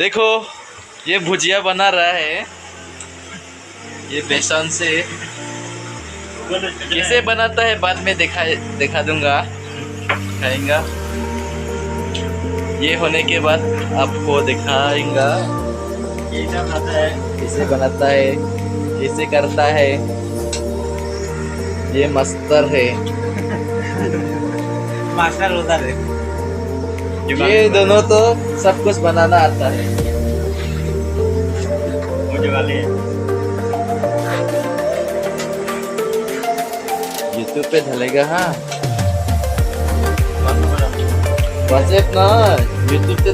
देखो ये भुजिया बना रहा है ये बेसन से। कैसे बनाता है बाद में दिखा दूंगा, दिखाएंगा। ये होने के बाद आपको दिखाएंगा कैसे बनाता है, कैसे करता है। ये मास्टर है, मास्टर होता है। ये दोनों तो सब कुछ बनाना आता है। मुझे वाले यूट्यूब पे डालेगा। हाँ WhatsApp ना यूट्यूब पे